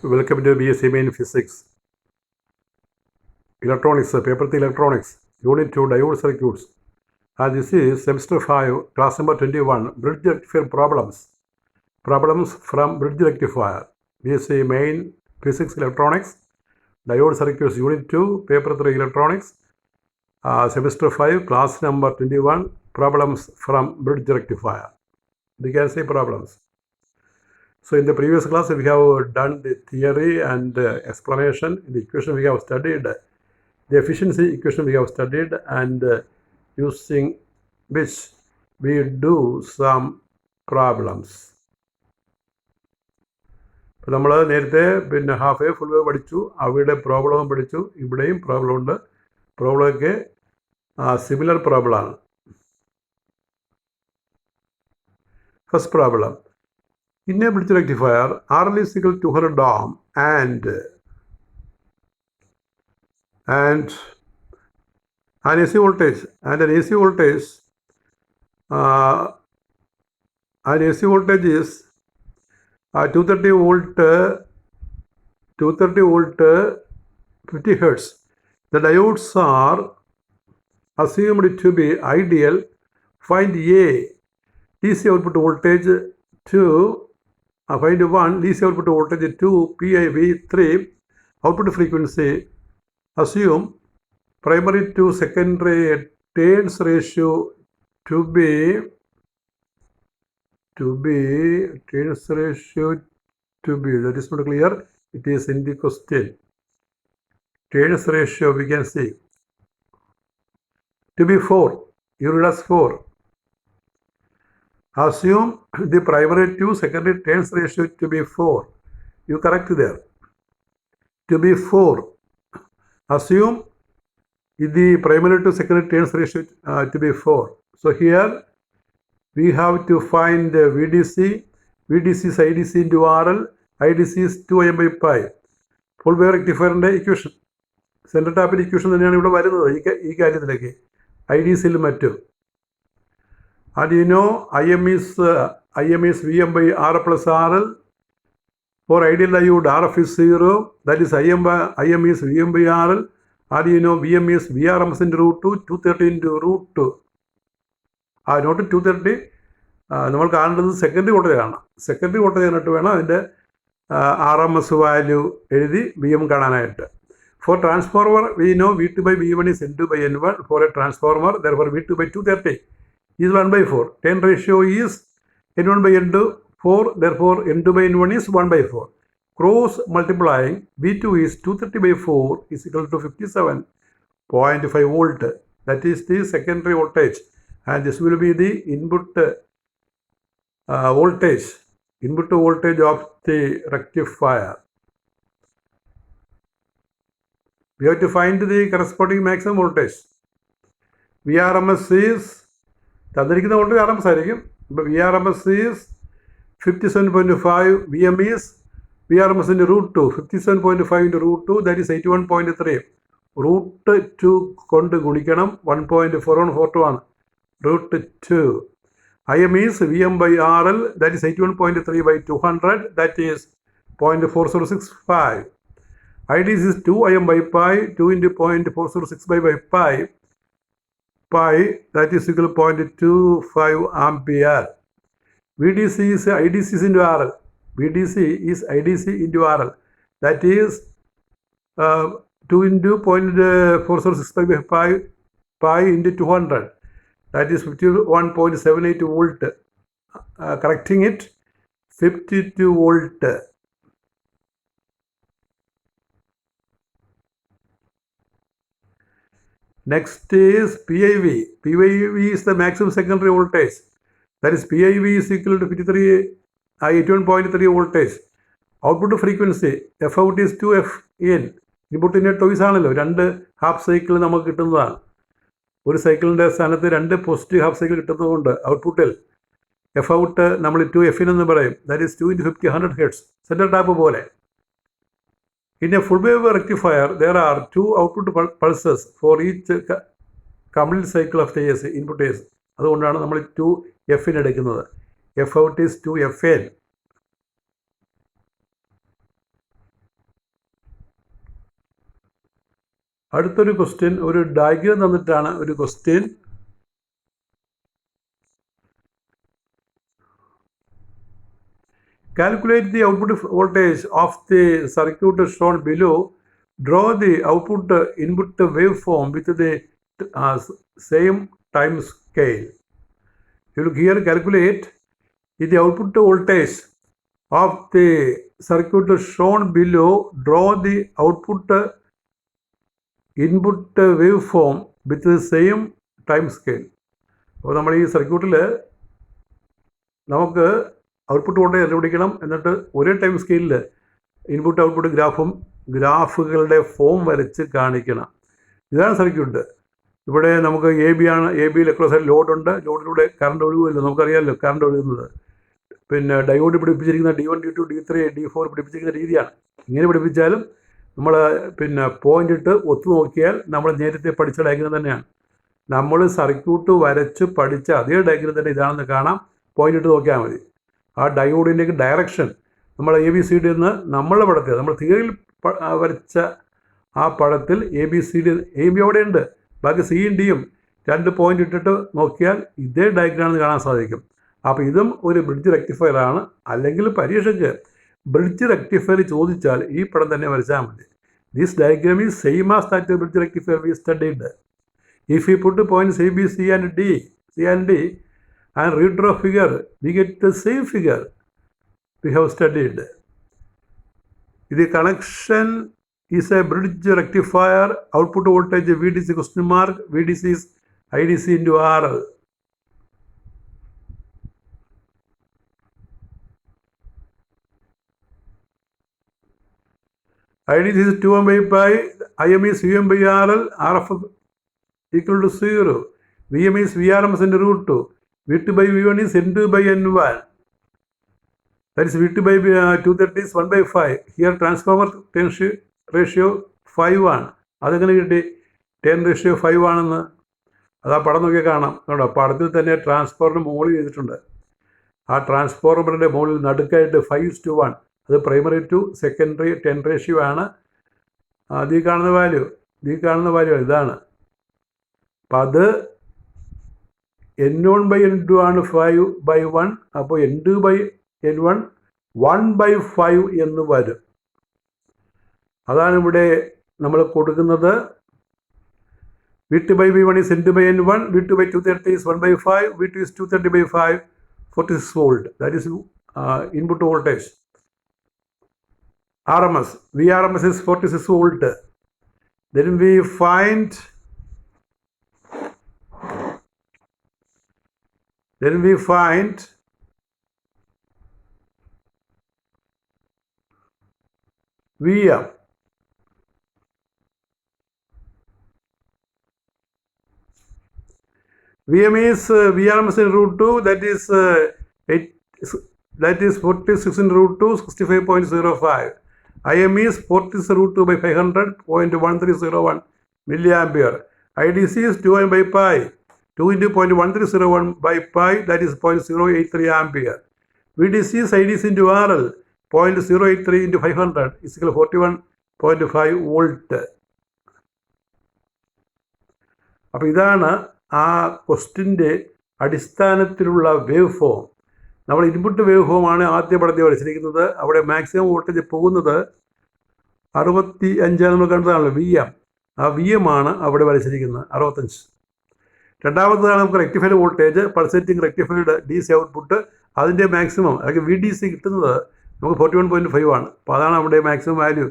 Welcome to BSC Main Physics. Electronics, paper 3 Electronics, Unit 2 Diode Circuits. And this is Semester 5, Class number 21, Bridge Rectifier Problems. Problems from Bridge Rectifier. BSC Main Physics Electronics, Diode Circuits, Unit 2, Paper 3 Electronics, Semester 5, Class number 21, Problems from Bridge Rectifier. We can say problems. So in the previous class, we have done the theory and explanation. In the equation we have studied, the efficiency equation we have studied, and using which we do some problems. അപ്പോൾ നമ്മൾ നേരത്തെ half way full വേ പഠിച്ചു, അവയുടെ പ്രോബ്ലവും പഠിച്ചു. ഇവിടെയും problem ഉണ്ട്. പ്രോബ്ലമൊക്കെ similar പ്രോബ്ലമാണ്. First problem. In a bridge rectifier, RL is equal to 200 ohm and an AC voltage is 230 volt 50 hertz. The diodes are assumed to be ideal. Find A DC output voltage to find 1 DC output voltage 2 PIV 3 output frequency. Assume primary to secondary turns ratio to be that is not clear. It is in the question. Turns ratio we can see to be 4. You read as 4. Assume the primary to secondary turns ratio to be 4. You correct there. To be 4. Assume the primary to secondary turns ratio to be 4. So here we have to find VDC. VDC is IDC into RL. IDC is 2IM by pi. Full wave rectifier equation. Center tap equation തന്നെയാണ് ഇവിടെ വരുന്നത് ഈ കാര്യത്തിലേക്ക്. IDC യിൽ മറ്റും. And you know IM is Vm by R plus RL. For ideal diode, RF is 0. That is IM is Vm by RL. And you know Vm is VRMS into root 2, 230 into root 2. Not 230. നമ്മൾ കാണേണ്ടത് secondary voltage ആണ്. Secondary voltage കണ്ടിട്ട് വേണം അതിൻ്റെ RMS value എഴുതി Vm കാണാനായിട്ട്. For transformer, we know V2 by V1 is N2 by N1. For a transformer, therefore V2 by 230 is 1 by 4. Turn ratio is N1 by N2, 4. Therefore, N2 by N1 is 1 by 4. Cross multiplying, V2 is 230 by 4 is equal to 57.5 volt. That is the secondary voltage. And this will be the input voltage. Input voltage of the rectifier. We have to find the corresponding maximum voltage. VRMS is തന്നിരിക്കുന്ന voltage RMS ആയിരിക്കും. ഇപ്പോൾ VRMS is 57.5. VM is VRMS into root 2. 57.5 into root 2, that is 81.3. Root 2 കൊണ്ട് ഗുണിക്കണം. 1.4142 ആണ്. Root 2. IM is VM by RL, that is 81.3 by 200, that is 0.4065. IDC is 2 IM by pi, 2 into 0.4065 by pi, that is equal to 0.25 ampere. VDC is IDC into RL. VDC is IDC into RL. That is 2 into 0.4065 by pi into 200. That is 51.78 volt. Correcting it, 52 volt. Next is PIV. PIV is the maximum secondary voltage. That is PIV is equal to 81.3 voltage. Output frequency, F out is 2Fn. ഇൻപുട്ടിൻ്റെ ടോയ്സ് ആണല്ലോ. 2 half cycle നമുക്ക് കിട്ടുന്നതാണ്. ഒരു സൈക്കിളിൻ്റെ സ്ഥാനത്ത് 2 positive half cycle കിട്ടുന്നതുകൊണ്ട് ഔട്ട്പുട്ടിൽ F out നമ്മൾ 2Fn എന്ന് പറയും. That is 2 into 50 100 hertz. Centre tap പോലെ. In a full wave rectifier, there are 2 output pulses for each complete cycle of the AC, input AC. അതുകൊണ്ടാണ് നമ്മൾ 2Fn എടുക്കുന്നത്. F out is 2Fn. അടുത്തൊരു question, ഒരു diagram തന്നിട്ടാണ് ഒരു question. Calculate the output voltage of the circuit shown below. Draw the output input waveform with the same time scale. You look here, calculate the output voltage of the circuit shown below. Draw the output input waveform with the same time scale. അപ്പോൾ നമ്മൾ ഈ സർക്യൂട്ടിൽ നമുക്ക് output voltage കണ്ടുപിടിക്കണം. എന്നിട്ട് ഒരേ time സ്കെയിലിൽ input output ഗ്രാഫുകളുടെ form വരച്ച് കാണിക്കണം. ഇതാണ് സർക്യൂട്ട്. ഇവിടെ നമുക്ക് എ ബി ആണ്. എ ബിയിൽ എക്രോസ് സൈഡ് ലോഡുണ്ട്. ലോഡിലൂടെ കറണ്ട് ഒഴുകുമല്ലോ, നമുക്കറിയാമല്ലോ കറണ്ട് ഒഴുകുന്നത്. പിന്നെ diode പിടിപ്പിച്ചിരിക്കുന്ന D1, D2, D3, D4 പിടിപ്പിച്ചിരിക്കുന്ന രീതിയാണ്. ഇങ്ങനെ പിടിപ്പിച്ചാലും നമ്മൾ പിന്നെ പോയിന്റ് ഇട്ട് ഒത്തു നോക്കിയാൽ നമ്മൾ നേരത്തെ പഠിച്ച ഡയഗ്രം തന്നെയാണ്. നമ്മൾ സർക്യൂട്ട് വരച്ച് പഠിച്ച അതേ ഡയഗ്രം തന്നെ ഇതാണെന്ന് കാണാം. പോയിന്റ് ഇട്ട് നോക്കിയാൽ മതി. ആ ഡയോഡിൻ്റെ ഡയറക്ഷൻ നമ്മൾ ABCD എന്ന് നമ്മളുടെ പടത്തിൽ, നമ്മൾ തിയറിയിൽ വരച്ച ആ പടത്തിൽ ABCD AB അവിടെ ഉണ്ട്. ബാക്കി സിയും ഡിയും 2 പോയിന്റ് ഇട്ടിട്ട് നോക്കിയാൽ ഇതേ ഡയഗ്രാമെന്ന് കാണാൻ സാധിക്കും. അപ്പോൾ ഇതും ഒരു ബ്രിഡ്ജ് റെക്ടിഫയർ ആണ്. അല്ലെങ്കിൽ പരീക്ഷയ്ക്ക് ബ്രിഡ്ജ് റെക്ടിഫയർ ചോദിച്ചാൽ ഈ പടം തന്നെ വരച്ചാൽ മതി. This diagram is same as that bridge rectifier we studied. If you put points A, B, C and D and redraw figure, we get the same figure we have studied. The connection is a bridge rectifier. Output voltage VDC question mark. VDC is IDC into RL. IDC is 2M by pi. IM is VM by RL. RF equal to 0. VM is VRMS into root 2. V2 by V1 is N2 by N1. That is V2 by 230 is 1 by 5. Here transformer 10 ratio 5 ആണ്. അതെങ്ങനെ കിട്ടി? 10:5 ആണെന്ന്. അത് ആ പടം നോക്കിയാൽ കാണാം. കേട്ടോ, പടത്തിൽ തന്നെ ട്രാൻസ്ഫോർമറിന് മുകളിൽ ചെയ്തിട്ടുണ്ട്. ആ ട്രാൻസ്ഫോർമറിൻ്റെ മുകളിൽ നടുക്കായിട്ട് 5:1. അത് പ്രൈമറി ടു സെക്കൻഡറി 10 ratio ആണ്. ഈ കാണുന്ന വാല്യൂ ഇതാണ്. അപ്പം അത് N1 by N2 ആണ് 5/1. അപ്പോൾ N2 by N1 1/5 എന്ന് വരും. അതാണ് ഇവിടെ നമ്മൾ കൊടുക്കുന്നത്. V2 by V1 is N2 by N1. V2 by 230 is 1/5. V2 is 230/5, 46 volt. That is input voltage. RMS, VRMS is 46 volt. Then we find VM. VM is VRMS in root 2, that is 46 in root 2, 65.05. IM is 46 root 2 by 500, 0.1301 milliampere. IDC is 2M by pi, 2 into 0.1301 by pi, that is 0.083 ampere. VDC is IDC into RL, 0.083 into 500 is equal to 41.5 volt. അപ്പോൾ ഇതാണ് ആ ക്വസ്റ്റിൻ്റെ അടിസ്ഥാനത്തിലുള്ള wave form. നമ്മൾ input wave ഫോമാണ് ആദ്യ പടത്തിൽ വരച്ചിരിക്കുന്നത്. അവിടെ maximum voltage പോകുന്നത് 65 നമ്മൾ കണ്ടതാണല്ലോ VM. ആ VM ആണ് അവിടെ വരച്ചിരിക്കുന്നത് 65. രണ്ടാമതാണ് നമുക്ക് rectified voltage, pulsating rectified DC output. അതിൻ്റെ മാക്സിമം അല്ലെങ്കിൽ VDC കിട്ടുന്നത് നമുക്ക് 41.5 ആണ്. അപ്പോൾ അതാണ് അവിടെ മാക്സിമം വാല്യൂ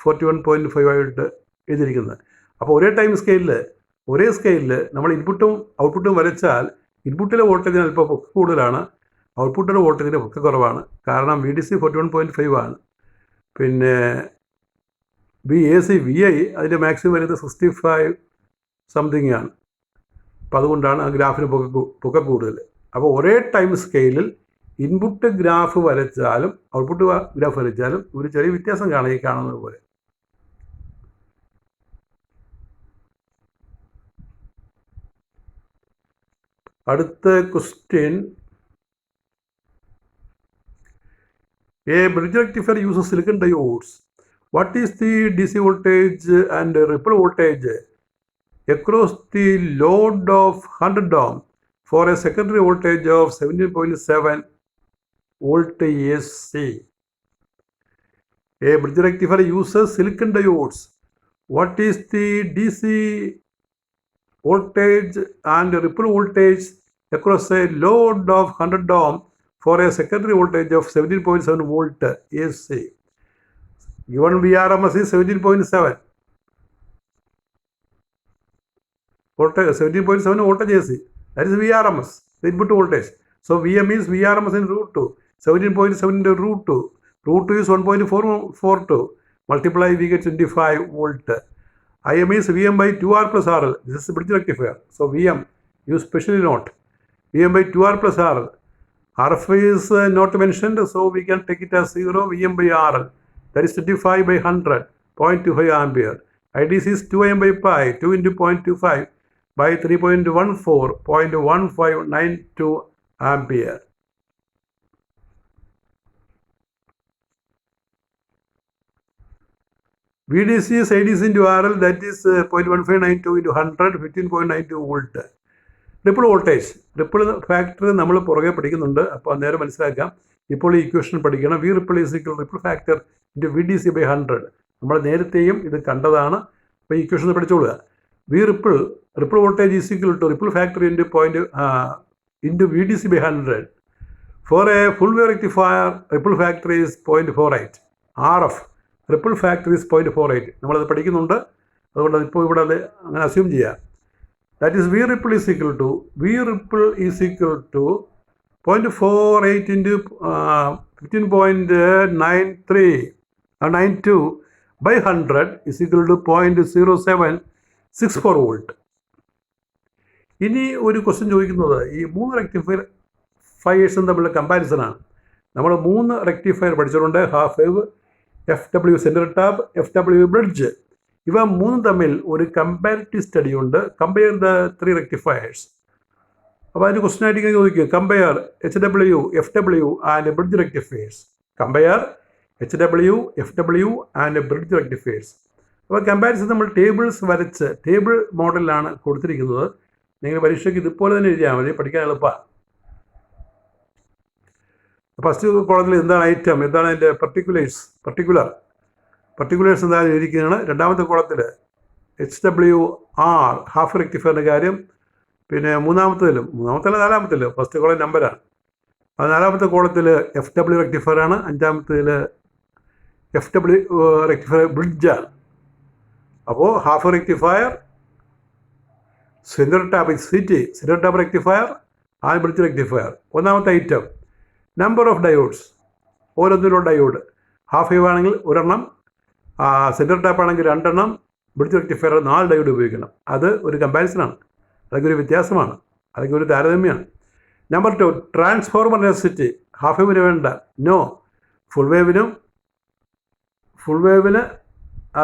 41.5 ആയിട്ട് എഴുതിയിരിക്കുന്നത്. അപ്പോൾ ഒരേ സ്കെയിലിൽ നമ്മൾ ഇൻപുട്ടും ഔട്ട്പുട്ടും വരച്ചാൽ ഇൻപുട്ടിലെ വോൾട്ടേജിന് അല്പം പൊക്ക കൂടുതലാണ്, ഔട്ട്പുട്ടിലെ വോൾട്ടേജിന് പൊക്ക കുറവാണ്. കാരണം VDC 41.5 ആണ്. പിന്നെ VAC VI അതിൻ്റെ മാക്സിമം വരുന്നത് 65 സംതിങ് ആണ്. അപ്പോൾ അതുകൊണ്ടാണ് ആ ഗ്രാഫിന് പൊക്ക കൂടുതൽ. അപ്പോൾ ഒരേ ടൈം സ്കെയിലിൽ ഇൻപുട്ട് ഗ്രാഫ് വരച്ചാലും ഔട്ട്പുട്ട് ഗ്രാഫ് വരച്ചാലും ഒരു ചെറിയ വ്യത്യാസം കാണാം, ഈ കാണുന്നത് പോലെ. അടുത്ത question, A bridge rectifier uses silicon diodes. What is the DC voltage and ripple voltage across the load of 100 ohm for a secondary voltage of 17.7 volt AC? A bridge rectifier uses silicon diodes. What is the DC voltage and ripple voltage across a load of 100 ohm for a secondary voltage of 17.7 volt AC? Given VRMS is 17.7 voltage, 17.7 voltage AC. That is VRMS, the input voltage. So VM is VRMS in root 2. 17.7 into root 2. Root 2 is 1.442. Multiply, we get 25 volt. IM is VM by 2R plus RL. This is a bridge rectifier. So VM, you specially note. VM by 2R plus RL. RF is not mentioned, so we can take it as 0. VM by RL. That is 25 by 100, 0.25 ampere. IDC is 2M by pi, 2 into 0.25 by 3.14, 0.1592 ampere. VDC is IDC into RL, that is 0.1592 into 100, 15.92 volt. Ripple voltage, ripple factor നമ്മൾ പുറകെ പഠിക്കുന്നുണ്ട്. അപ്പോൾ അന്നേരം മനസ്സിലാക്കാം. ഇപ്പോൾ ഈ equation പഠിക്കണം. V ripple is equal ripple factor into VDC by 100. നമ്മൾ നേരത്തെയും ഇത് കണ്ടതാണ്. അപ്പോൾ ഈ ഇക്വേഷൻ പഠിച്ചോളുക. V ripple voltage is equal to ripple factor into VDC by 100. For a full wave rectifier ripple factor is 0.48. RF ripple factor is 0.48. നമ്മളത് പഠിക്കുന്നുണ്ട്. അതുകൊണ്ട് ഇപ്പോൾ ഇവിടെ അത് അങ്ങനെ അസ്യൂം ചെയ്യാം. That is V ripple is equal to 0.48 into 15.92 by 100 is equal to 0.0764 volt. ഇനി ഒരു ക്വസ്റ്റ്യൻ ചോദിക്കുന്നത് ഈ 3 റെക്ടിഫയേഴ്സും തമ്മിലുള്ള കമ്പാരിസനാണ്. നമ്മൾ 3 റെക്ടിഫയർ പഠിച്ചിട്ടുണ്ട്. Half wave, FW centre tap, FW bridge. ഇവ 3 തമ്മിൽ ഒരു കമ്പാരിറ്റീവ് സ്റ്റഡി ഉണ്ട്. Compare the 3 rectifiers. അപ്പോൾ അതിന് ക്വസ്റ്റൻ ആയിട്ട് ഇങ്ങനെ ചോദിക്കും, compare HW, FW and bridge rectifiers. Compare HW, FW and bridge rectifiers. അപ്പോൾ കമ്പാരിസൺ നമ്മൾ ടേബിൾസ് വരച്ച് ടേബിൾ മോഡലിലാണ് കൊടുത്തിരിക്കുന്നത്. നിങ്ങൾ പരീക്ഷയ്ക്ക് ഇതുപോലെ തന്നെ എഴുതിയാൽ മതി, പഠിക്കാൻ എളുപ്പമാണ്. ഫസ്റ്റ് കോളത്തിൽ എന്താണ് ഐറ്റം, എന്താണ് അതിൻ്റെ പർട്ടിക്കുലേഴ്സ് എന്തായാലും ഇരിക്കുന്നതാണ്. രണ്ടാമത്തെ കോളത്തിൽ HWR ഹാഫ് റെക്ടിഫയറിൻ്റെ കാര്യം. പിന്നെ നാലാമത്തേലും ഫസ്റ്റ് കോളം നമ്പറാണ്. അത് നാലാമത്തെ കോളത്തിൽ FW റെക്ടിഫയറാണ്. അഞ്ചാമത്തേൽ FW റെക്ടിഫയർ ബ്രിഡ്ജാണ്. അപ്പോൾ half rectifier, centre tap rectifier and bridge rectifier. ഒന്നാമത്തെ ഐറ്റം നമ്പർ ഓഫ് ഡയോഡ്സ്. ഓരോന്നിലും ഡയോഡ്. ഹാഫ് വേവ് ആണെങ്കിൽ 1 എണ്ണം, സെൻറ്റർ ടാപ്പ് ആണെങ്കിൽ 2 എണ്ണം, ബ്രിഡ്ജ് റെക്ടിഫയർ 4 ഡയോഡ് ഉപയോഗിക്കണം. അത് ഒരു കമ്പാരിസനാണ്, അതൊക്കെ ഒരു വ്യത്യാസമാണ്, അതൊക്കെ ഒരു താരതമ്യമാണ്. Number 2 transformer necessity. ഹാഫ് വേവിന് വേണ്ട, നോ. ഫുൾ വേവിന്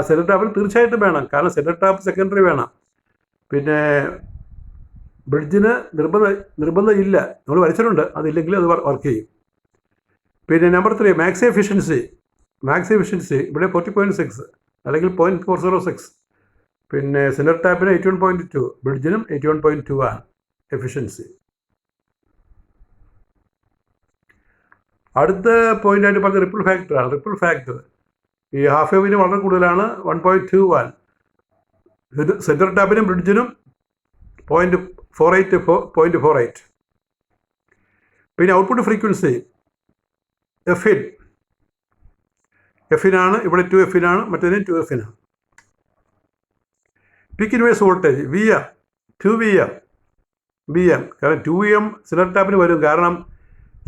സെൻറ്റർ ടാപ്പിൽ തീർച്ചയായിട്ടും വേണം, കാരണം സെൻറ്റർ ടാപ്പ് സെക്കൻഡറി വേണം. പിന്നെ ബ്രിഡ്ജിന് നിർബന്ധം ഇല്ല, നമ്മൾ വരച്ചിട്ടുണ്ട്, അതില്ലെങ്കിൽ അത് വർക്ക് ചെയ്യും. പിന്നെ നമ്പർ 3 മാക്സ് എഫിഷ്യൻസി. ഇവിടെ 40.6 അല്ലെങ്കിൽ 0.406. പിന്നെ സെൻറ്റർ ടാപ്പിന് 81.2, ബ്രിഡ്ജിനും 81.2 ആണ് എഫിഷ്യൻസി. അടുത്ത പോയിൻ്റായിട്ട് പറഞ്ഞ റിപ്പിൾ ഫാക്ടറാണ്. റിപ്പിൾ ഫാക്ടർ ഈ ഹാഫ് വേവിന് വളരെ കൂടുതലാണ്, 1.21. സെൻറ്റർ ടാപ്പിനും ബ്രിഡ്ജിനും 0.48. പിന്നെ ഔട്ട്പുട്ട് ഫ്രീക്വൻസി എഫിനാണ്, ഇവിടെ 2F-നാണ്, മറ്റേതിന് 2F-നാണ്. പീക്ക് ഇൻവേഴ്സ് വോൾട്ടേജ് VM, കാരണം 2M സെൻറ്റർ ടാപ്പിന് വരും, കാരണം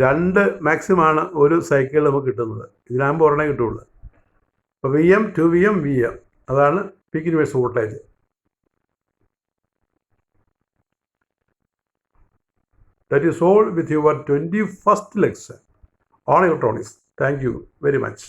2 മാക്സിമാണ് ഒരു സൈക്കിളിൽ നമുക്ക് കിട്ടുന്നത്. ഇതിനാകുമ്പോൾ ഒരെണ്ണേ കിട്ടുള്ളൂ. അപ്പോൾ VM, 2VM, VM അതാണ് peak inverse voltage. That is all with your 21st lecture on electronics. Thank you very much.